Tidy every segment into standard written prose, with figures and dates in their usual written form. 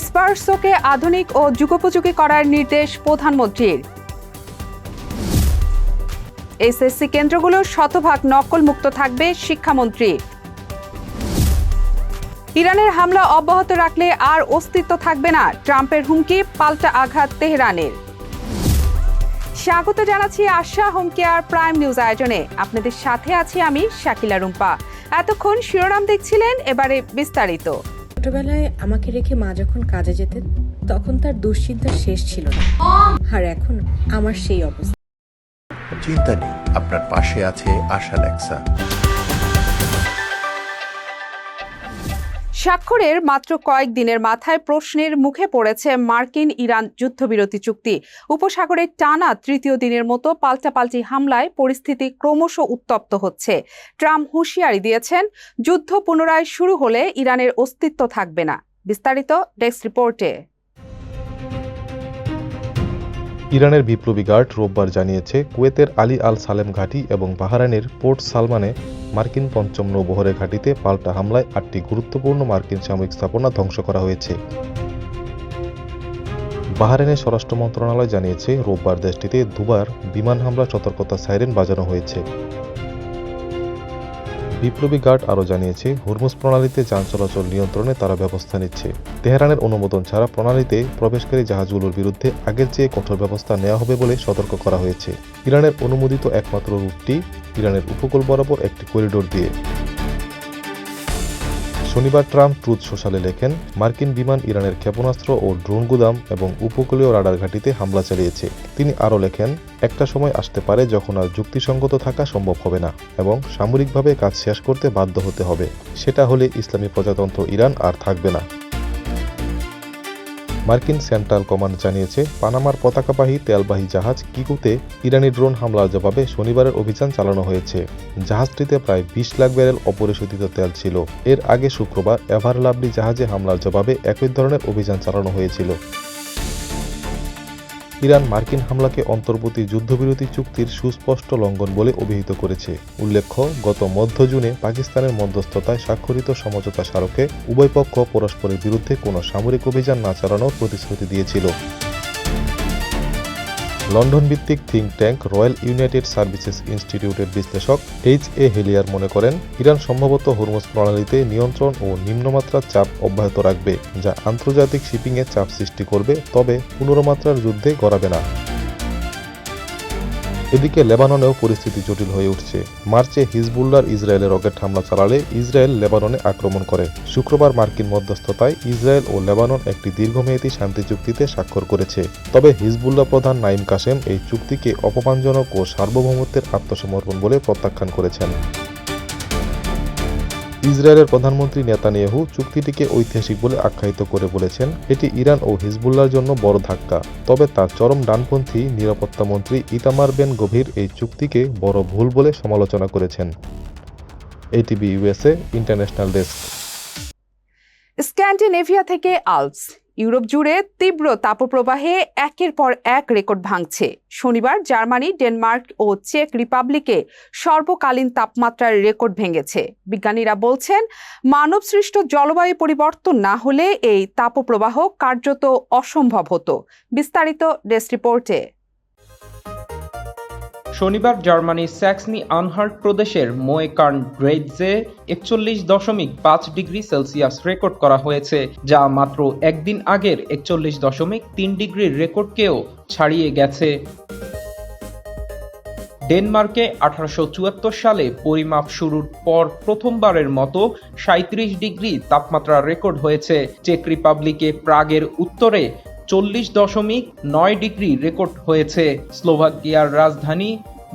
স্পার্সোকে আধুনিক ও যুগোপযোগী করার নির্দেশ প্রধানমন্ত্রীর। এসএসসি কেন্দ্রগুলো শতভাগ নকলমুক্ত থাকবে শিক্ষামন্ত্রী। ইরানের হামলা অব্যাহত রাখলে আর অস্তিত্ব থাকবে না, ট্রাম্পের হুমকি, পাল্টা আঘাত তেহরানের। স্বাগত জানাচ্ছি আশা হোম কেয়ার প্রাইম নিউজ আয়োজনে। আপনাদের সাথে আছি আমি শাকিলা রুম্পা। এতক্ষণ শিরোনাম দেখছিলেন, এবারে বিস্তারিত। ছোটবেলায় আমাকে রেখে মা যখন কাজে যেতেন তখন তার দুশ্চিন্তার শেষ ছিল না, আর এখন আমার সেই অবস্থা। চিন্তা নেই, আপনার পাশে আছে আশা লেক্সা। স্বাক্ষরের মাত্র কয়েকদিনের মাথায় প্রশ্নের মুখে পড়েছে মার্কিন ইরান যুদ্ধবিরতি চুক্তি। উপসাগরের টানা তৃতীয় দিনের মতো পাল্টাপাল্টি হামলায় পরিস্থিতি ক্রমশ উত্তপ্ত হচ্ছে। ট্রাম্প হুঁশিয়ারি দিয়েছেন, যুদ্ধ পুনরায় শুরু হলে ইরানের অস্তিত্ব থাকবে না। বিস্তারিত ডেস্ক রিপোর্টে। ইরানের বিপ্লবী গার্ড রোববার জানিয়েছে, কুয়েতের আলী আল সালেম ঘাঁটি এবং বাহরাইনের পোর্ট সালমানে মার্কিন পঞ্চম নৌবহরের ঘাঁটিতে পাল্টা হামলায় 8টি গুরুত্বপূর্ণ মার্কিন সামরিক স্থাপনা ধ্বংস করা হয়েছে। বাহরাইনের স্বরাষ্ট্র মন্ত্রণালয় জানিয়েছে, রোববার দেশটিতে দুবার বিমান হামলা সতর্কতা সাইরেন বাজানো হয়েছে। বিপ্লবী গার্ড আরও জানিয়েছে, হরমুজ প্রণালীতে যান চলাচল নিয়ন্ত্রণে তারা ব্যবস্থা নিচ্ছে। তেহরানের অনুমোদন ছাড়া প্রণালীতে প্রবেশকারী জাহাজগুলোর বিরুদ্ধে আগের চেয়ে কঠোর ব্যবস্থা নেওয়া হবে বলে সতর্ক করা হয়েছে। ইরানের অনুমোদিত একমাত্র রুটটি ইরানের উপকূল বরাবর একটি করিডোর দিয়ে। শনিবার ট্রাম্প ট্রুথ সোশ্যালে লেখেন, মার্কিন বিমান ইরানের ক্ষেপণাস্ত্র ও ড্রোন গুদাম এবং উপকূলীয় রাডার ঘাঁটিতে হামলা চালিয়েছে। তিনি আরও লেখেন, একটা সময় আসতে পারে যখন আর যুক্তিসঙ্গত থাকা সম্ভব হবে না এবং সামরিকভাবে কাজ শেষ করতে বাধ্য হতে হবে। সেটা হলে ইসলামী প্রজাতন্ত্র ইরান আর থাকবে না। মার্কিন সেন্ট্রাল কমান্ড জানিয়েছে, পানামার পতাকাবাহী তেলবাহী জাহাজ কিকুতে ইরানি ড্রোন হামলার জবাবে শনিবারের অভিযান চালানো হয়েছে। জাহাজটিতে প্রায় 20 লাখ ব্যারেল অপরিশোধিত তেল ছিল। এর আগে শুক্রবার এভার লাভলি জাহাজে হামলার জবাবে একই ধরনের অভিযান চালানো হয়েছিল। ইরান মার্কিন হামলাকে অন্তর্বর্তী যুদ্ধবিরতি চুক্তির সুস্পষ্ট লঙ্ঘন বলে অভিহিত করেছে। উল্লেখ্য, গত মধ্য জুনে পাকিস্তানের মধ্যস্থতায় স্বাক্ষরিত সমঝোতা স্মারকে উভয় পক্ষ পরস্পরের বিরুদ্ধে কোনো সামরিক অভিযান না চালানোর প্রতিশ্রুতি দিয়েছিল। লন্ডন ভিত্তিক think tank royal United services ইনস্টিটিউটের বিশ্লেষক এইচ.এ. হেলিয়ার মনে করেন, ইরান সম্ভবত হরমুজ প্রণালীতে নিয়ন্ত্রণ ও নিম্নমাত্রার চাপ অব্যাহত রাখবে, যা আন্তর্জাতিক শিপিংয়ে চাপ সৃষ্টি করবে, তবে পুনর্মাত্রার যুদ্ধে গড়াবে না। এদিকে লেবাননেও পরিস্থিতি জটিল হয়ে উঠছে। মার্চে হিজবুল্লাহর ইসরায়েলে রকেট হামলা চালালে ইসরায়েল লেবাননে আক্রমণ করে। শুক্রবার মার্কিন মধ্যস্থতায় ইসরায়েল ও লেবানন একটি দীর্ঘমেয়াদী শান্তি চুক্তিতে স্বাক্ষর করেছে। তবে হিজবুল্লাহ প্রধান নাইম কাসেম এই চুক্তিকে অপমানজনক ও সার্বভৌমত্বের আত্মসমর্পণ বলে প্রত্যাখ্যান করেছেন। ইসরায়েলের প্রধানমন্ত্রী নেতানিয়াহু চুক্তিটিকে ঐতিহাসিক বলে আখ্যায়িত করে বলেছেন, এটি ইরান ও হিজবুল্লাহর জন্য বড় ধাক্কা। তবে তার চরম ডানপন্থী নিরাপত্তা মন্ত্রী ইতামার বেন গভির এই চুক্তিকে বড় ভুল বলে সমালোচনা করেছেন। ATV USA international desk. Scandinavia থেকে আল্পস। ইউরোপ জুড়ে তীব্র তাপপ্রবাহে একের পর এক রেকর্ড ভাঙছে। শনিবার জার্মানি, ডেনমার্ক ও চেক রিপাবলিকে সর্বকালীন তাপমাত্রার রেকর্ড ভেঙেছে। বিজ্ঞানীরা বলছেন, মানবসৃষ্ট জলবায়ু পরিবর্তন না হলে এই তাপপ্রবাহ কার্যত অসম্ভব হতো। বিস্তারিত ডেস্ক রিপোর্টে। শনিবার জার্মানির স্যাক্সনি আনহাল্ট প্রদেশের মোয়েকার্ন গ্রেডজে 41.5 ডিগ্রি সেলসিয়াস রেকর্ড করা হয়েছে, যা মাত্র একদিন আগের 41.3 ডিগ্রির রেকর্ডকেও ছাড়িয়ে গেছে। ডেনমার্কে 1874 সালে পরিমাপ শুরুর পর প্রথমবারের মতো 37 ডিগ্রি তাপমাত্রা রেকর্ড হয়েছে। চেক রিপাবলিকে প্রাগের উত্তরে 40.9 ডিগ্রি রেকর্ড হয়েছে। স্লোভাকিয়ার রাজধানী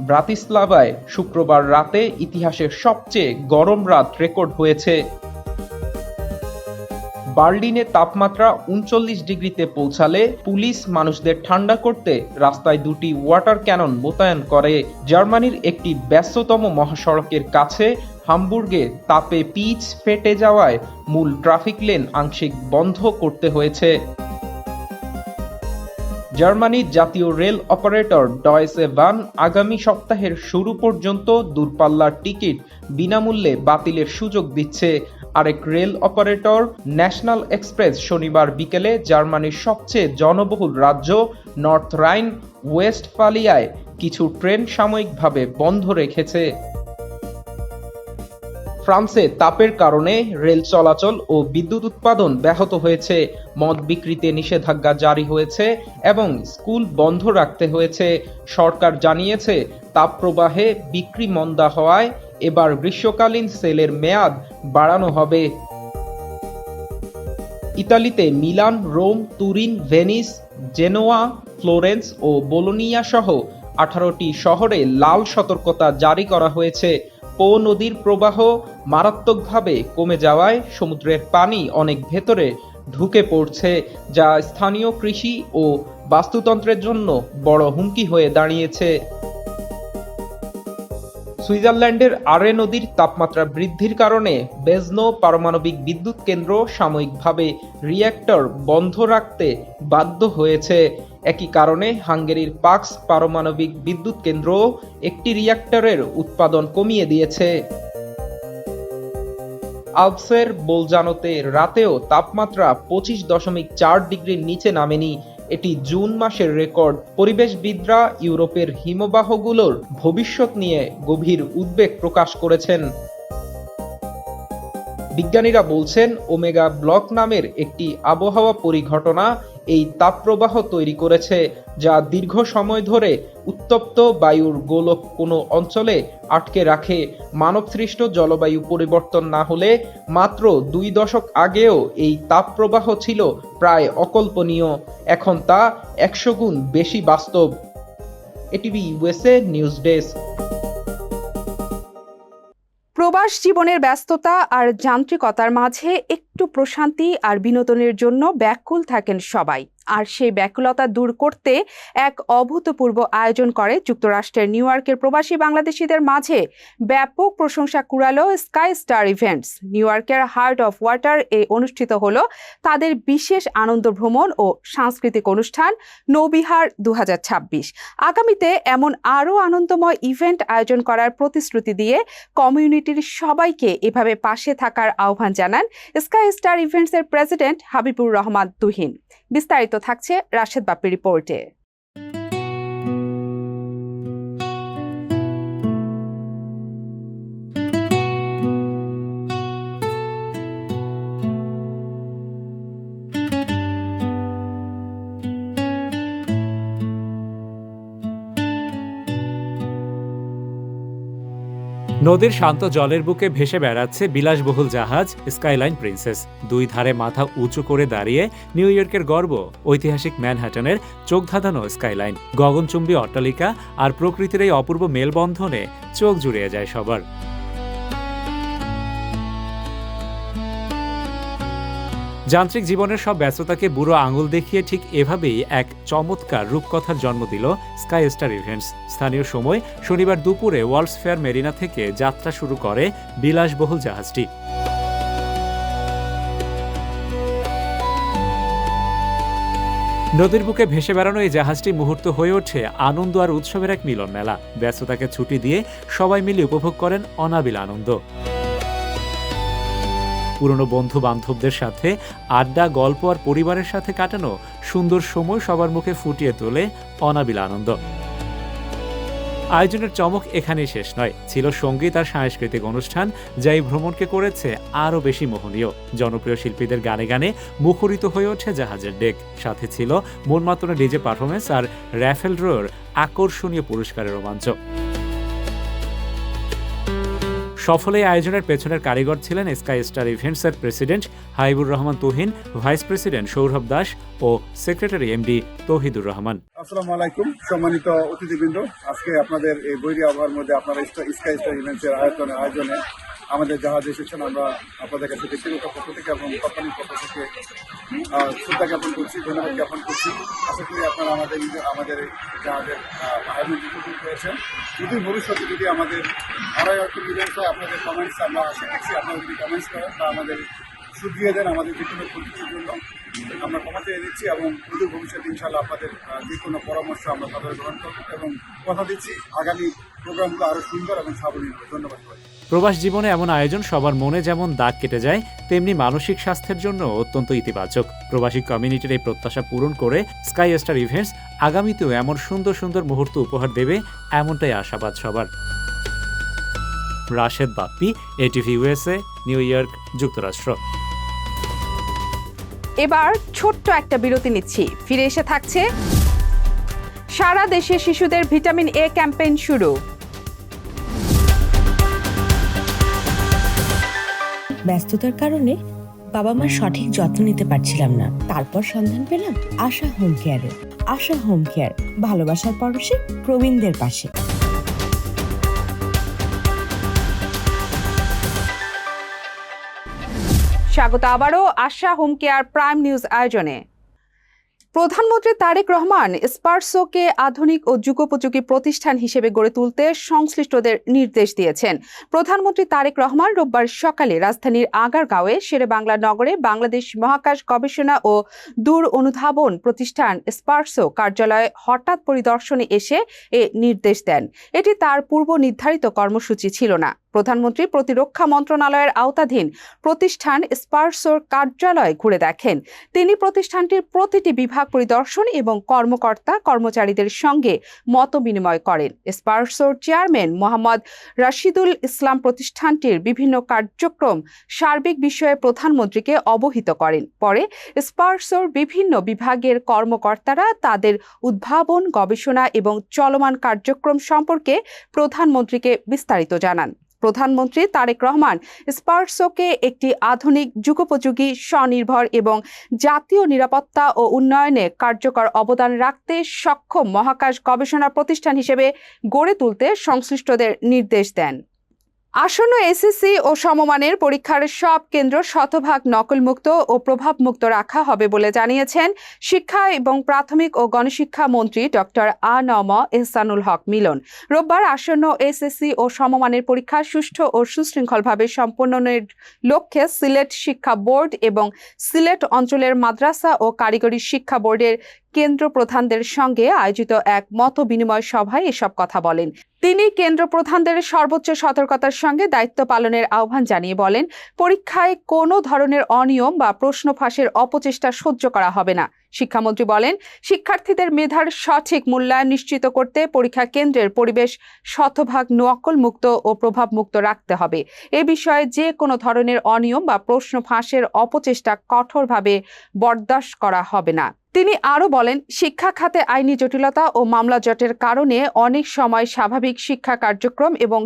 ব্রাতিস্লাভায় শুক্রবার রাতে ইতিহাসের সবচেয়ে গরম রাত রেকর্ড হয়েছে। বার্লিনে তাপমাত্রা 39 ডিগ্রিতে পৌঁছালে পুলিশ মানুষদের ঠান্ডা করতে রাস্তায় 2টি ওয়াটার ক্যানন মোতায়েন করে। জার্মানির একটি ব্যস্ততম মহাসড়কের কাছে হামবুর্গে তাপে পিচ ফেটে যাওয়ায় মূল ট্রাফিক লেন আংশিক বন্ধ করতে হয়েছে। জার্মানির জাতীয় রেল অপারেটর ডয়েচে বান আগামী সপ্তাহের শুরু পর্যন্ত দূরপাল্লার টিকিট বিনামূল্যে বাতিলের সুযোগ দিচ্ছে। আরেক রেল অপারেটর ন্যাশনাল এক্সপ্রেস শনিবার বিকেলে জার্মানির সবচেয়ে জনবহুল রাজ্য নর্থ রাইন ওয়েস্টফালিয়ায় কিছু ট্রেন সাময়িকভাবে বন্ধ রেখেছে। ফ্রান্সে তাপের কারণে রেল চলাচল ও বিদ্যুৎ উৎপাদন ব্যাহত হয়েছে, মদ বিক্রিতে নিষেধাজ্ঞা জারি হয়েছে এবং স্কুল বন্ধ রাখতে হয়েছে। সরকার জানিয়েছে তাপপ্রবাহে বিক্রি মন্দা হওয়ায় এবার গ্রীষ্মকালীন সেলের মেয়াদ বাড়ানো হবে। ইতালিতে Milan, Rome, Turin, Venice, Genoa, Florence ও বোলোনিয়া সহ 18টি শহরে লাল সতর্কতা জারি করা হয়েছে। পো নদীর প্রবাহ মারাত্মকভাবে কমে যাওয়ায় সমুদ্রের পানি অনেক ভেতরে ঢুকে পড়ছে, যা স্থানীয় কৃষি ও বাস্তুতন্ত্রের জন্য বড় হুমকি হয়ে দাঁড়িয়েছে। সুইজারল্যান্ডের আরে নদীর তাপমাত্রা বৃদ্ধির কারণে বেজনো পারমাণবিক বিদ্যুৎ কেন্দ্র সাময়িকভাবে রিঅ্যাক্টর বন্ধ রাখতে বাধ্য হয়েছে। একই কারণে হাঙ্গেরির পাক্স পারমাণবিক বিদ্যুৎ কেন্দ্র একটি রিঅ্যাক্টরের উৎপাদন কমিয়ে দিয়েছে। আলপসের বোলজানোতে রাতেও তাপমাত্রা 25.4 ডিগ্রির নিচে নামেনি। এটি জুন মাসের রেকর্ড। পরিবেশবিদরা ইউরোপের হিমবাহগুলোর ভবিষ্যৎ নিয়ে গভীর উদ্বেগ প্রকাশ করেছেন। বিজ্ঞানীরা বলছেন ওমেগা ব্লক নামের একটি আবহাওয়া পরিঘটনা এই তাপপ্রবাহ তৈরি করেছে, যা দীর্ঘ সময় ধরে উত্তপ্ত বায়ুর গোলক কোনো অঞ্চলে আটকে রাখে। মানবসৃষ্ট জলবায়ু পরিবর্তন না হলে মাত্র 2 দশক আগেও এই তাপপ্রবাহ ছিল প্রায় অকল্পনীয়। এখন তা 100 গুণ বেশি বাস্তব। ATV USA news desk. প্রবাস জীবনের ব্যস্ততা আর যান্ত্রিকতার মাঝে একটু প্রশান্তি আর বিনোদনের জন্য ব্যাকুল থাকেন সবাই। আর সেই ব্যাকুলতা দূর করতে এক অভূতপূর্ব আয়োজন করে যুক্তরাষ্ট্রের নিউ ইয়র্কের প্রবাসী বাংলাদেশিদের মাঝে ব্যাপক প্রশংসা কুড়ালো স্কাই স্টার ইভেন্টস। নিউ ইয়র্কের হার্ট অফ ওয়াটার এ অনুষ্ঠিত হলো তাদের বিশেষ আনন্দ ভ্রমণ ও সাংস্কৃতিক অনুষ্ঠান নৌবিহার 2026। আগামীতে এমন আরও আনন্দময় ইভেন্ট আয়োজন করার প্রতিশ্রুতি দিয়ে কমিউনিটির সবাইকে এভাবে পাশে থাকার আহ্বান জানান স্কাই স্টার ইভেন্টসের প্রেসিডেন্ট হাবিবুর রহমান তুহিন। বিস্তারিত থাকছে রাশেদ বাপ্পির রিপোর্টে। নদীর শান্ত জলের বুকে ভেসে বেড়াচ্ছে বিলাসবহুল জাহাজ স্কাইলাইন প্রিন্সেস। দুই ধারে মাথা উঁচু করে দাঁড়িয়ে নিউ ইয়র্কের গর্ব ঐতিহাসিক ম্যানহাটনের চোখ ধাঁধানো স্কাইলাইন। গগনচুম্বী অট্টালিকা আর প্রকৃতির এই অপূর্ব মেলবন্ধনে চোখ জুড়িয়ে যায় সবার। যান্ত্রিক জীবনের সব ব্যস্ততাকে বুড়ো আঙুল দেখিয়ে ঠিক এভাবেই এক চমৎকার রূপকথার জন্ম দিল স্কাই স্টার ইভেন্টস। স্থানীয় সময় শনিবার দুপুরে ওয়ার্ল্ডস ফেয়ার মেরিনা থেকে যাত্রা শুরু করে বিলাসবহুল জাহাজটি। নদীর বুকে ভেসে বেড়ানো এই জাহাজটি মুহূর্ত হয়ে ওঠে আনন্দ আর উৎসবের এক মিলন মেলা। ব্যস্ততাকে ছুটি দিয়ে সবাই মিলে উপভোগ করেন অনাবিল আনন্দ। পুরনো বন্ধু বান্ধবদের সাথে আড্ডা, গল্প আর পরিবারের সাথে কাটানো সুন্দর সময় সবার মুখে ফুটিয়ে তোলে অনাবিল আনন্দ। আয়োজনের চমক এখানেই শেষ নয়, ছিল সঙ্গীত আর সাংস্কৃতিক অনুষ্ঠান, যা এই ভ্রমণকে করেছে আরও বেশি মোহনীয়। জনপ্রিয় শিল্পীদের গানে গানে মুখরিত হয়ে ওঠে জাহাজের ডেক। সাথে ছিল মন মাতানো ডিজে পারফরমেন্স আর র্যাফেল ড্রয়ের আকর্ষণীয় পুরস্কারের রোমাঞ্চ। সফল এই আয়োজনের পেছনের কারিগর ছিলেন স্কাই স্টার ইভেন্টসের president Habibur Rahman Tuhin, vice president Sourav Das ও সেক্রেটারি এমডি তৌহিদুর রহমান। আসসালামু আলাইকুম সম্মানিত অতিথিবৃন্দ, আজকে আপনাদের এই বৈরী আবহাওয়ার মধ্যে আপনারা স্কাই স্টার ইভেন্টসের আয়োজনে আমাদের জাহাজ এসেছেন। আমরা আপনাদের কাছে ব্যক্তিগত পক্ষ থেকে এবং কোম্পানির পক্ষ থেকে শ্রদ্ধা জ্ঞাপন করছি, ধন্যবাদ জ্ঞাপন করছি। আশা করি আপনারা আমাদের জাহাজের আয়োজন উপভোগ করেছেন। যদি ভবিষ্যতে যদি আমাদের আরও একটু ইভেন্টস হয়, আপনাদের কমেন্টস আমরা আশা করছি। আপনারা যদি কমেন্টস করেন বা আমাদের শুধরিয়ে দেন আমাদের যে কোনো পরিস্থিতির জন্য আমরা ক্ষমা চেয়ে দিচ্ছি এবং অদূর ভবিষ্যতে ইনশাআল্লাহ আপনাদের যে কোনো পরামর্শ আমরা তাদের গ্রহণ করব এবং কথা দিচ্ছি আগামী প্রোগ্রামগুলো আরও সুন্দর এবং সাবলীল হবে। ধন্যবাদ। প্রবাস জীবনে এমন আয়োজন সবার মনে যেমন দাগ কেটে যায়, তেমনি মানসিক স্বাস্থ্যের জন্য অত্যন্ত ইতিবাচক। প্রবাসী কমিউনিটির এই প্রত্যাশা পূরণ করে স্কাই স্টার ইভেন্টস আগামীতেও এমন সুন্দর সুন্দর মুহূর্ত উপহার দেবে, এমনটাই আশাবাদ সবার। Rashed Bappi, ATV USA, new York, যুক্তরাষ্ট্র। এবার ছোট্ট একটা বিরতি নিচ্ছি, ফিরে এসে থাকছে সারা দেশে শিশুদের ভিটামিন এ ক্যাম্পেইন শুরু। ব্যস্ততার কারণে বাবা মার সঠিক যত্ন নিতে পারছিলাম না। তারপর সন্ধান পেলাম আশা হোম কেয়ারে। আশা হোম কেয়ার, ভালোবাসার পরশে প্রবীণদের পাশে। স্বাগত আবারও আশা হোম কেয়ার প্রাইম নিউজ আয়োজনে। প্রধানমন্ত্রী তারেক রহমান স্পারসোকে আধুনিক ও যুগোপযোগী প্রতিষ্ঠান হিসেবে গড়ে তুলতে সংশ্লিষ্টদের নির্দেশ দিয়েছেন। প্রধানমন্ত্রী তারেক রহমান রোববার সকালে রাজধানীর আগারগাঁওয়ে শেরেবাংলা নগরে বাংলাদেশ মহাকাশ গবেষণা ও দূর অনুধাবন প্রতিষ্ঠান স্পারসো কার্যালয়ে হঠাৎ পরিদর্শনে এসে এ নির্দেশ দেন। এটি তার পূর্ব নির্ধারিত কর্মসূচি ছিল না। প্রধানমন্ত্রী প্রতিরক্ষা মন্ত্রণালয়ের আওতাধীন প্রতিষ্ঠান স্পারসোর কার্যালয় ঘুরে দেখেন। তিনি প্রতিষ্ঠানটির প্রতিটি বিভাগ পরিদর্শন এবং কর্মকর্তা কর্মচারীদের সঙ্গে মত বিনিময় করেন। স্পারসোর চেয়ারম্যান মোহাম্মদ রাশিদুল ইসলাম প্রতিষ্ঠানটির বিভিন্ন কার্যক্রম সার্বিক বিষয়ে প্রধানমন্ত্রীকে অবহিত করেন। পরে স্পারসোর বিভিন্ন বিভাগের কর্মকর্তারা তাদের উদ্ভাবন, গবেষণা এবং চলমান কার্যক্রম সম্পর্কে প্রধানমন্ত্রীকে বিস্তারিত জানান। প্রধানমন্ত্রী তারেক রহমান স্পারসোকে একটি আধুনিক, যুগোপযোগী, স্বনির্ভর এবং জাতীয় নিরাপত্তা ও উন্নয়নে কার্যকর অবদান রাখতে সক্ষম মহাকাশ গবেষণা প্রতিষ্ঠান হিসেবে গড়ে তুলতে সংশ্লিষ্টদের নির্দেশ দেন। আসন্ন এসএসসি ও সমমানের পরীক্ষার সব কেন্দ্র শতভাগ নকলমুক্ত ও প্রভাবমুক্ত রাখা হবে বলে জানিয়েছেন শিক্ষা এবং প্রাথমিক ও গণশিক্ষা মন্ত্রী ডক্টর আ.ন.ম এহসানুল হক মিলন। রোববার আসন্ন এসএসসি ও সমমানের পরীক্ষা সুষ্ঠু ও সুশৃঙ্খলভাবে সম্পন্নের লক্ষ্যে সিলেট শিক্ষা বোর্ড এবং সিলেট অঞ্চলের মাদ্রাসা ও কারিগরি শিক্ষা বোর্ডের কেন্দ্র প্রধানদের সঙ্গে আয়োজিত এক মত বিনিময় সভায় এসব কথা বলেন। তিনি কেন্দ্র প্রধানদের সর্বোচ্চ সতর্কতার সঙ্গে দায়িত্ব পালনের আহ্বান জানিয়ে বলেন, পরীক্ষায় কোনো ধরনের অনিয়ম বা প্রশ্ন ফাঁসের অপচেষ্টা সহ্য করা হবে না। শিক্ষামন্ত্রী বলেন, শিক্ষার্থীদের মেধার সঠিক মূল্যায়ন নিশ্চিত করতে পরীক্ষা কেন্দ্রের পরিবেশ শতভাগ নকলমুক্ত ও প্রভাবমুক্ত রাখতে হবে। এ বিষয়ে যে কোনো ধরনের অনিয়ম বা প্রশ্ন ফাঁসের অপচেষ্টা কঠোরভাবে বরদাস্ত করা হবে না। তিনি আরও বলেন, শিক্ষা খাতে আইনি জটিলতা ও মামলা জটের কারণে অনেক সময় স্বাভাবিক শিক্ষা কার্যক্রম এবং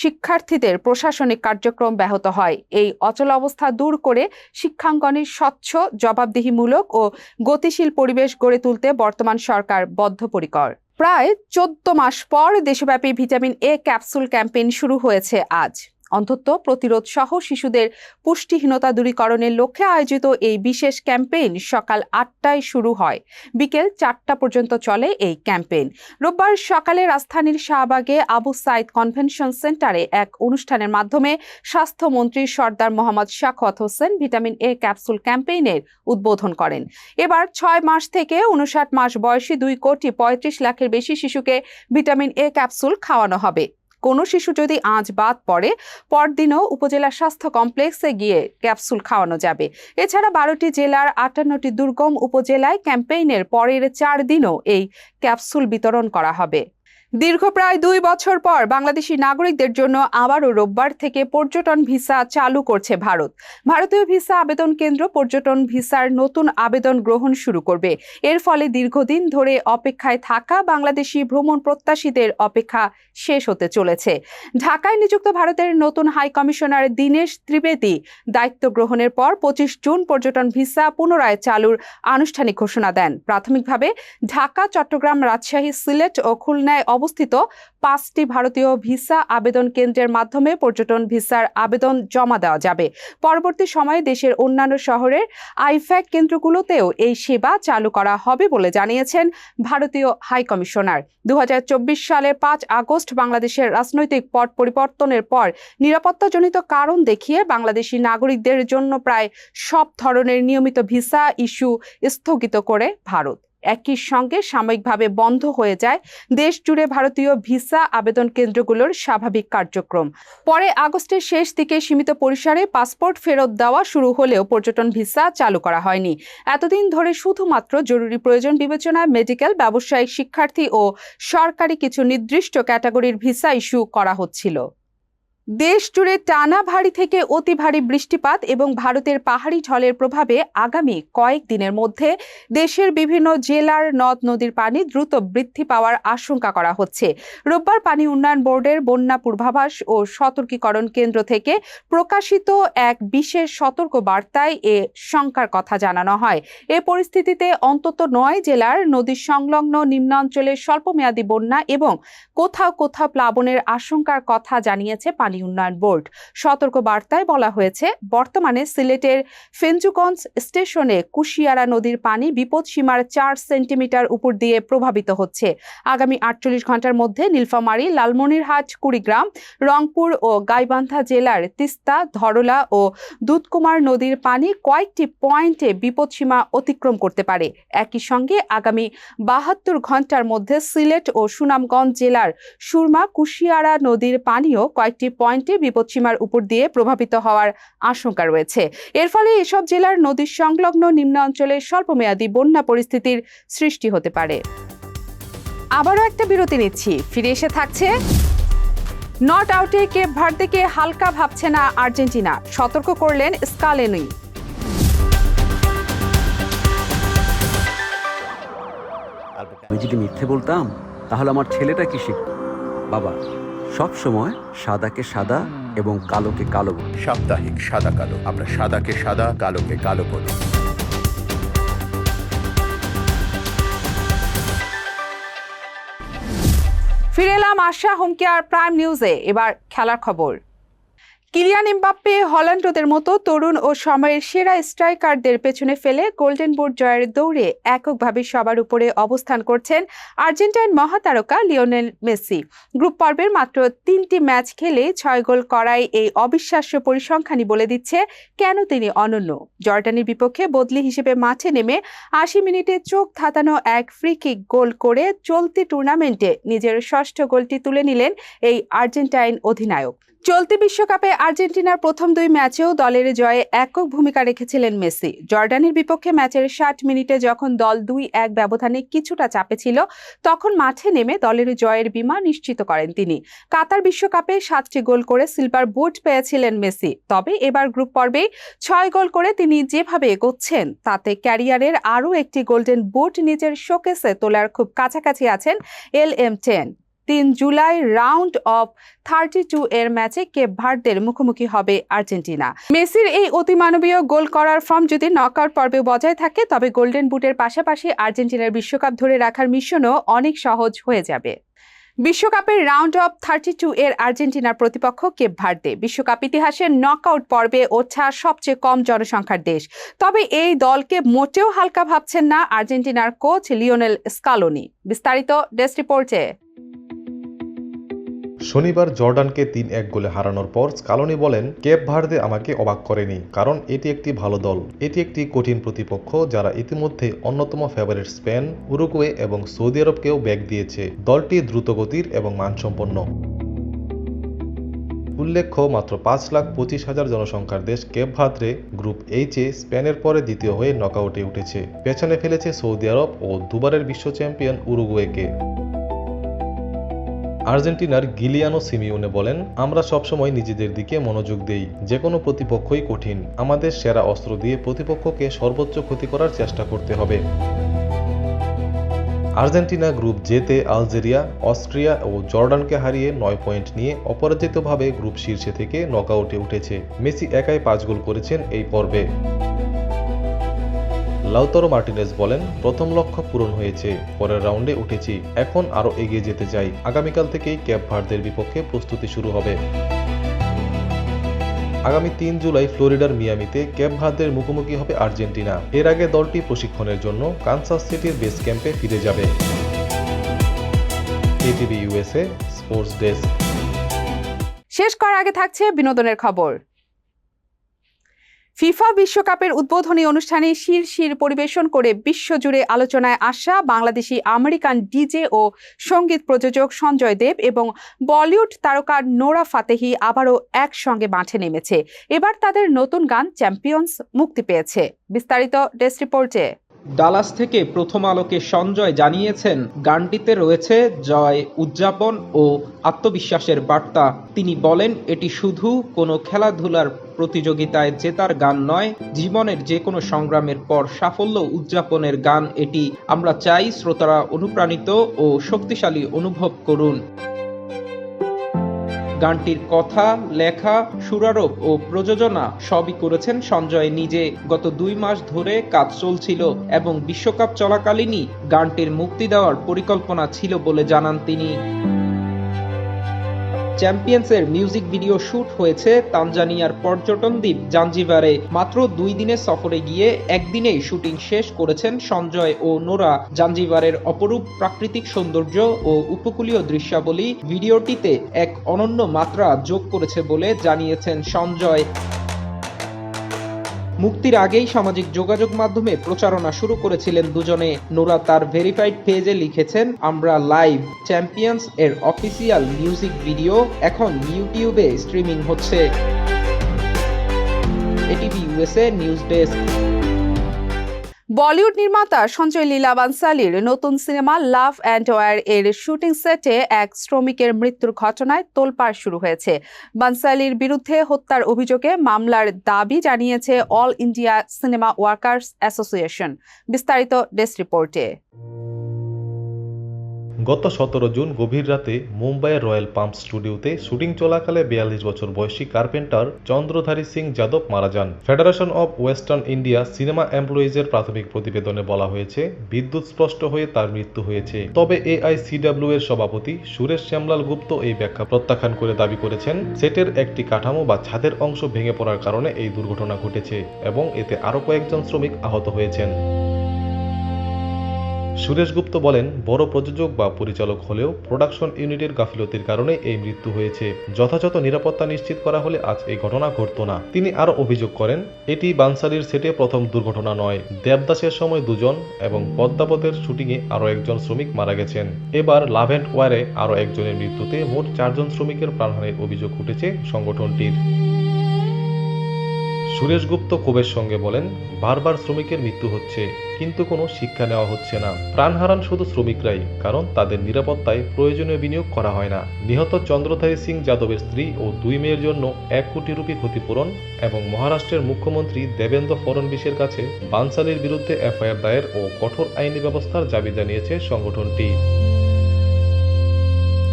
শিক্ষার্থীদের প্রশাসনিক কার্যক্রম ব্যাহত হয়। এই অচলাবস্থা দূর করে শিক্ষাঙ্গনের স্বচ্ছ, জবাবদিহিমূলক ও গতিশীল পরিবেশ গড়ে তুলতে বর্তমান সরকার বদ্ধপরিকর। প্রায় 14 মাস পর দেশব্যাপী ভিটামিন এ ক্যাপসুল ক্যাম্পেইন শুরু হয়েছে আজ। অন্ধত্ব প্রতিরোধ সহ শিশুদের পুষ্টিহীনতা দূরীকরণের লক্ষ্যে আয়োজিত এই বিশেষ ক্যাম্পেইন সকাল 8টায় শুরু হয়, বিকেল 4টা পর্যন্ত চলে এই ক্যাম্পেইন। রোববার সকালে রাজধানীর শাহবাগে আবু সাইদ কনভেনশন সেন্টারে এক অনুষ্ঠানের মাধ্যমে স্বাস্থ্যমন্ত্রী Sardar Mohammad Sakhawat Hossain vitamin A capsule ক্যাম্পেইনের উদ্বোধন করেন। এবার 6 মাস থেকে 59 মাস বয়সী 2,35,00,000-এর বেশি শিশুকে ভিটামিন এ ক্যাপসুল খাওয়ানো হবে। কোনো শিশু যদি আজ বাদ পড়ে, পরদিনও উপজেলা স্বাস্থ্য কমপ্লেক্সে গিয়ে ক্যাপসুল খাওয়ানো যাবে। এছাড়া 12টি জেলার 58টি দুর্গম উপজেলায় ক্যাম্পেইনের পরের 4 দিনও এই ক্যাপসুল বিতরণ করা হবে। দীর্ঘ প্রায় 2 বছর পর বাংলাদেশি নাগরিকদের জন্য আবারও রোববার থেকে পর্যটন ভিসা চালু করছে ভারত। ভারতীয় ভিসা আবেদন কেন্দ্র পর্যটন ভিসার নতুন আবেদন গ্রহণ শুরু করবে। এর ফলে দীর্ঘদিন ধরে অপেক্ষায় থাকা বাংলাদেশি ভ্রমণ প্রত্যাশীদের অপেক্ষা শেষ হতে চলেছে। ঢাকায় নিযুক্ত ভারতের নতুন হাই কমিশনার দীনেশ ত্রিবেদী দায়িত্ব গ্রহণের পর 25 জুন পর্যটন ভিসা পুনরায় চালুর আনুষ্ঠানিক ঘোষণা দেন। প্রাথমিকভাবে ঢাকা, চট্টগ্রাম, রাজশাহী, সিলেট ও খুলনায় অবস্থিত 5টি ভারতীয় ভিসা আবেদন কেন্দ্রের মাধ্যমে পর্যটন ভিসার আবেদন জমা দেওয়া যাবে। পরবর্তী সময়ে দেশের অন্যান্য শহরের আইফ্যাক কেন্দ্রগুলোতেও এই সেবা চালু করা হবে বলে জানিয়েছেন ভারতীয় হাই কমিশনার। 2024 সালের 5 আগস্ট বাংলাদেশের রাজনৈতিক পট পরিবর্তনের পর নিরাপত্তাজনিত কারণ দেখিয়ে বাংলাদেশি নাগরিকদের জন্য প্রায় সব ধরনের নিয়মিত ভিসা ইস্যু স্থগিত করে ভারত। একই সঙ্গে সাময়িকভাবে বন্ধ হয়ে যায় দেশ জুড়ে ভারতীয় ভিসা আবেদন কেন্দ্রগুলোর স্বাভাবিক কার্যক্রম। পরে আগস্টের শেষ দিকে সীমিত পরিসরে পাসপোর্ট ফেরত দেওয়া শুরু হলেও পর্যটন ভিসা চালু করা হয়নি। এতদিন ধরে শুধুমাত্র জরুরি প্রয়োজন বিবেচনায় মেডিকেল, ব্যবসায়িক, শিক্ষার্থী ও সরকারি কিছু নির্দিষ্ট ক্যাটাগরির ভিসা ইস্যু করা হচ্ছিল। দেশ জুড়ে টানা ভারী থেকে অতি ভারী বৃষ্টিপাত এবং ভারতের পাহাড়ি ঢলের প্রভাবে আগামী কয়েকদিনের মধ্যে দেশের বিভিন্ন জেলার নদ নদীর পানি দ্রুত বৃদ্ধি পাওয়ার আশঙ্কা করা হচ্ছে। রোববার পানি উন্নয়ন বোর্ডের বন্যা পূর্বাভাস ও সতর্কীকরণ কেন্দ্র থেকে প্রকাশিত এক বিশেষ সতর্ক বার্তায় এ শঙ্কার কথা জানানো হয়। এ পরিস্থিতিতে অন্তত 9 জেলার নদী সংলগ্ন নিম্নাঞ্চলে স্বল্পমেয়াদী বন্যা এবং কোথাও কোথাও প্লাবনের আশঙ্কার কথা জানিয়েছে পানি উন্নয়ন বোর্ড। সতর্ক বার্তায় বলা হয়েছে, বর্তমানে সিলেটের ফেঞ্চুগঞ্জ স্টেশনে কুশিয়ারা নদীর পানি বিপদসীমার 4 সেন্টিমিটার উপর দিয়ে প্রভাবিত হচ্ছে। আগামী 48 ঘন্টার মধ্যে নীলফামারী, লালমনিরহাট, কুড়িগ্রাম, রংপুর ও গাইবান্ধা জেলার তিস্তা, ধরলা ও দুধকুমার নদীর পানি কয়েকটি পয়েন্টে বিপদসীমা অতিক্রম করতে পারে। একই সঙ্গে আগামী 72 ঘন্টার মধ্যে সিলেট ও সুনামগঞ্জ জেলার সুরমা, কুশিয়ারা নদীর পানিও কয়েকটি পয়েন্টে বিপদসীমার উপর দিয়ে প্রভাবিত হওয়ার আশঙ্কা রয়েছে। এর ফলে এসব জেলার নদীর সংলগ্ন নিম্নাঞ্চলে স্বল্পমেয়াদী বন্যা পরিস্থিতির সৃষ্টি হতে পারে। আবারও একটা বিরতি নিচ্ছি, ফিরে এসে থাকছে নট আউটে কেপ ভার্দেকে হালকা ভাবছে না আর্জেন্টিনা, সতর্ক করলেন স্কালেনি। আমি যদি মিথ্যে বলতাম তাহলে আমার ছেলেটা কি শিখত? বাবা, সব সময় সাদাকে সাদা এবং কালোকে কালো বলি। সাপ্তাহিক সাদা কালো, আমরা সাদাকে সাদা, কালোকে কালো বলি। ফিরে এলাম আশা হোম কেয়ার প্রাইম নিউজে। এবার খেলার খবর। কিলিয়ান এমবাপ্পে, হল্যান্ডদের মতো তরুণ ও সময়ের সেরা স্ট্রাইকারদের পেছনে ফেলে গোল্ডেন বুট জয়ের দৌড়ে এককভাবে সবার উপরে অবস্থান করছেন আর্জেন্টাইন মহাতারকা লিওনেল মেসি। গ্রুপ পর্বের মাত্র 3টি ম্যাচ খেলে 6 গোল করায় এই অবিশ্বাস্য পরিসংখ্যানই বলে দিচ্ছে কেন তিনি অনন্য। জর্ডানের বিপক্ষে বদলি হিসেবে মাঠে নেমে 80 মিনিটে চোখ ধাঁধানো এক ফ্রি কিক গোল করে চলতি টুর্নামেন্টে নিজের 6ষ্ঠ গোলটি তুলে নিলেন এই আর্জেন্টাইন অধিনায়ক। চলতি বিশ্বকাপে আর্জেন্টিনার প্রথম 2 ম্যাচেও দলের জয়ে একক ভূমিকা রেখেছিলেন মেসি। জর্ডানের বিপক্ষে ম্যাচের 60 মিনিটে যখন দল 2-1 ব্যবধানে কিছুটা চাপে ছিল, তখন মাঠে নেমে দলের জয়ের বীমা নিশ্চিত করেন তিনি। কাতার বিশ্বকাপে 7টি গোল করে সিলভার বুট পেয়েছিলেন মেসি। তবে এবার গ্রুপ পর্বে 6 গোল করে তিনি যেভাবে এগোচ্ছেন, তাতে ক্যারিয়ারের আরও একটি গোল্ডেন বুট নিজের শোকেসে তোলার খুব কাছাকাছি আছেন LM10। 3 জুলাই রাউন্ড অফ 32 এর ম্যাচে কেপ ভার্দের মুখোমুখি হবে আর্জেন্টিনা। মেসির এই অতিমানবীয় গোল করার ফর্ম যদি নকআউট পর্বে বজায় থাকে, তবে গোল্ডেন বুটের পাশাপাশি আর্জেন্টিনার বিশ্বকাপ ধরে রাখার মিশনও অনেক সহজ হয়ে যাবে। বিশ্বকাপের রাউন্ড অফ 32 এর আর্জেন্টিনার প্রতিপক্ষ কেপ ভার্দে, বিশ্বকাপ ইতিহাসের নকআউট পর্বে ওঠা সবচেয়ে কম জনসংখ্যার দেশ। তবে এই দলকে মোটেও হালকা ভাবছেন না আর্জেন্টিনার কোচ লিওনেল স্কালোনি। বিস্তারিত ডেস্ক রিপোর্টে। শনিবার জর্ডানকে 3-1 গোলে হারানোর পর স্কালোনি বলেন, কেপ ভার্দে আমাকে অবাক করেনি, কারণ এটি একটি ভালো দল। এটি একটি কঠিন প্রতিপক্ষ যারা ইতিমধ্যে অন্যতম ফেভারিট স্পেন, উরুগুয়ে এবং সৌদি আরবকেও ব্যাগ দিয়েছে। দলটি দ্রুতগতির এবং মানসম্পন্ন। উল্লেখ্য, মাত্র 5,25,000 জনসংখ্যার দেশ কেপ ভার্দে গ্রুপ এইচে স্পেনের পরে দ্বিতীয় হয়ে নকআউটে উঠেছে। পেছনে ফেলেছে সৌদি আরব ও দুবারের বিশ্ব চ্যাম্পিয়ন উরুগুয়েকে। আর্জেন্টিনার গিলিয়ানো সিমিওনে বলেন, আমরা সবসময় নিজেদের দিকে মনোযোগ দেই। যে কোনো প্রতিপক্ষই কঠিন। আমাদের সেরা অস্ত্র দিয়ে প্রতিপক্ষকে সর্বোচ্চ ক্ষতি করার চেষ্টা করতে হবে। আর্জেন্টিনা গ্রুপ জেতে আলজেরিয়া, অস্ট্রিয়া ও জর্ডানকে হারিয়ে 9 পয়েন্ট নিয়ে অপরাজিতভাবে গ্রুপ শীর্ষে থেকে নকআউটে উঠেছে। মেসি একাই 5 গোল করেছেন এই পর্বে। লাউতারো মার্টিনেজ বলেন, প্রথম লক্ষ্য পূরণ হয়েছে, পরের রাউন্ডে উঠেছি, এখন আরও এগিয়ে যেতে চাই। আগামীকাল থেকেই ক্যাপ ভার্দের বিপক্ষে প্রস্তুতি শুরু হবে। আগামী 3 জুলাই ফ্লোরিডার মিয়ামিতে ক্যাপ ভার্দের মুখোমুখি হবে আর্জেন্টিনা। এর আগে দলটি প্রশিক্ষণের জন্য কানসাস সিটির বেস ক্যাম্পে ফিরে যাবে। ATV USA sports desk. শেষ করার আগে থাকছে বিনোদনের খবর। ফিফা বিশ্বকাপের উদ্বোধনী অনুষ্ঠানে শির পরিবেশন করে বিশ্বজুড়ে আলোচনায় আসা বাংলাদেশি আমেরিকান ডিজে ও সঙ্গীত প্রযোজক সঞ্জয় দেব এবং বলিউড তারকা নোরা ফাতেহি আবারও একসঙ্গে মাঠে নেমেছে। এবার তাদের নতুন গান চ্যাম্পিয়ন্স মুক্তি পেয়েছে। বিস্তারিত ডেস্ক রিপোর্টে। ডালাস থেকে প্রথম আলোকে সঞ্জয় জানিয়েছেন, গানটিতে রয়েছে জয়, উদযাপন ও আত্মবিশ্বাসের বার্তা। তিনি বলেন, এটি শুধু কোনো খেলাধুলার প্রতিযোগিতায় জেতার গান নয়, জীবনের যে কোনো সংগ্রামের পর সাফল্য উদযাপনের গান এটি। আমরা চাই শ্রোতারা অনুপ্রাণিত ও শক্তিশালী অনুভব করুন। গানটির কথা, লেখা, সুরারোপ ও প্রযোজনা সবই করেছেন সঞ্জয় নিজে। গত 2 মাস ধরে কাজ চলছিল এবং বিশ্বকাপ চলাকালীনই গানটির মুক্তি দেওয়ার পরিকল্পনা ছিল বলে জানান তিনি। চ্যাম্পিয়ন্সের মিউজিক ভিডিও শুট হয়েছে তানজানিয়ার পর্যটন দ্বীপ জাঞ্জিবারে। মাত্র 2 দিনের সফরে গিয়ে একদিনেই শুটিং শেষ করেছেন সঞ্জয় ও নোরা। জাঞ্জিবারের অপরূপ প্রাকৃতিক সৌন্দর্য ও উপকূলীয় দৃশ্যাবলী ভিডিওটিতে এক অনন্য মাত্রা যোগ করেছে বলে জানিয়েছেন সঞ্জয়। মুক্তির আগেই সামাজিক যোগাযোগ মাধ্যমে প্রচারণা শুরু করেছিলেন দুজনে। নোরা তার ভেরিফাইড পেজে লিখেছেন, আমরা লাইভ। চ্যাম্পিয়ন্স এর অফিসিয়াল মিউজিক ভিডিও এখন ইউটিউবে স্ট্রিমিং হচ্ছে। ATV USA news desk. Bollywood নির্মাতা সঞ্জয় লীলা বানসালির নতুন সিনেমা লাভ অ্যান্ড ওয়ার এর শুটিং সেটে এক শ্রমিকের মৃত্যুর ঘটনায় তোলপাড় শুরু হয়েছে। বানসালির বিরুদ্ধে হত্যার অভিযোগে মামলার দাবি জানিয়েছে all India cinema workers association. বিস্তারিত ডেস্ক রিপোর্টে। গত 17 জুন গভীর রাতে মুম্বাইয়ের রয়্যাল পাম্প স্টুডিওতে শুটিং চলাকালে 42 বছর বয়সী কার্পেন্টার চন্দ্রধারী সিং যাদব মারা যান। Federation of Western India Cinema এমপ্লয়িজের প্রাথমিক প্রতিবেদনে বলা হয়েছে, বিদ্যুৎ স্পষ্ট হয়ে তার মৃত্যু হয়েছে। তবে AICW এর সভাপতি সুরেশ শ্যামলাল গুপ্ত এই ব্যাখ্যা প্রত্যাখ্যান করে দাবি করেছেন, সেটের একটি কাঠামো বা ছাদের অংশ ভেঙে পড়ার কারণে এই দুর্ঘটনা ঘটেছে এবং এতে আরও কয়েকজন শ্রমিক আহত হয়েছেন। সুরেশ গুপ্ত বলেন, বড় প্রযোজক বা পরিচালক হলেও প্রোডাকশন ইউনিটের গাফিলতির কারণে এই মৃত্যু হয়েছে। যথাযথ নিরাপত্তা নিশ্চিত করা হলে আজ এই ঘটনা ঘটত না। তিনি আরও অভিযোগ করেন, এটি বানসালির সেটে প্রথম দুর্ঘটনা নয়। দেবদাসের সময় 2 জন এবং পদ্মাবতের শুটিংয়ে আরও 1 জন শ্রমিক মারা গেছেন। এবার লাভ অ্যান্ড ওয়ারে আরও 1 জনের মৃত্যুতে মোট 4 জন শ্রমিকের প্রাণহানির অভিযোগ উঠেছে সংগঠনটির। সুরেশ গুপ্ত ক্ষোভের সঙ্গে বলেন, বারবার শ্রমিকের মৃত্যু হচ্ছে কিন্তু কোনো শিক্ষা নেওয়া হচ্ছে না। প্রাণ হারান শুধু শ্রমিকরাই, কারণ তাদের নিরাপত্তায় প্রয়োজনীয় বিনিয়োগ করা হয় না। নিহত চন্দ্রধারী সিং যাদবের স্ত্রী ও 2 মেয়ের জন্য 1 কোটি রুপি ক্ষতিপূরণ এবং মহারাষ্ট্রের মুখ্যমন্ত্রী দেবেন্দ্র ফড়নবিসের কাছে বানসালির বিরুদ্ধে FIR দায়ের ও কঠোর আইনি ব্যবস্থার দাবি জানিয়েছে সংগঠনটি।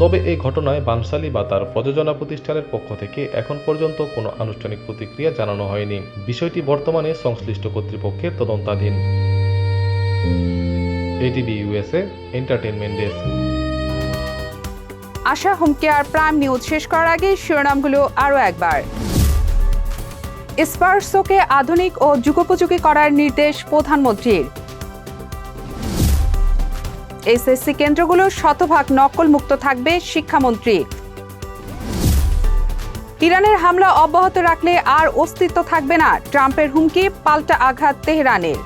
তবে এই ঘটনায় বানসালি বা তার প্রযোজনা প্রতিষ্ঠানের পক্ষ থেকে এখন পর্যন্ত কোনো আনুষ্ঠানিক প্রতিক্রিয়া জানানো হয়নি। বিষয়টি বর্তমানে সংশ্লিষ্ট কর্তৃপক্ষের তদন্তাধীন। ATV USA Entertainment Desk. Asha Home Care Prime News শেষ করার আগে শিরোনামগুলো আরও একবার। স্পার্সোকে আধুনিক ও যুগোপযোগী করার নির্দেশ প্রধানমন্ত্রীর। SSC কেন্দ্রগুলো 100% নকল মুক্ত থাকবে, শিক্ষামন্ত্রী। ইরানের হামলা অব্যাহত রাখলে আর অস্তিত্ব থাকবে না, ট্রাম্পের হুমকি, পাল্টা আঘাত তেহরানের।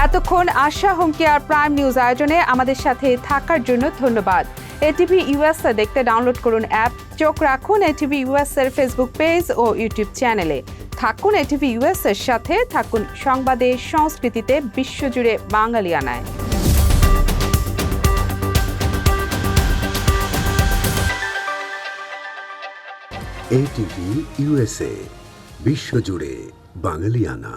এতক্ষণ আশা হোম কেয়ার প্রাইম নিউজ আয়োজনে আমাদের সাথে থাকার জন্য ধন্যবাদ। এটিভি ইউএসএ দেখতে ডাউনলোড করুন অ্যাপ। চোখ রাখুন এটিভি ইউএসএর ফেসবুক পেজ ও ইউটিউব চ্যানেলে। থাকুন এটিভি ইউএসএর সাথে, থাকুন সংবাদে, সংস্কৃতিতে, বিশ্বজুড়ে বাঙালিয়ানায়। ATV USA বিশ্বজুড়ে বাঙালিয়ানা।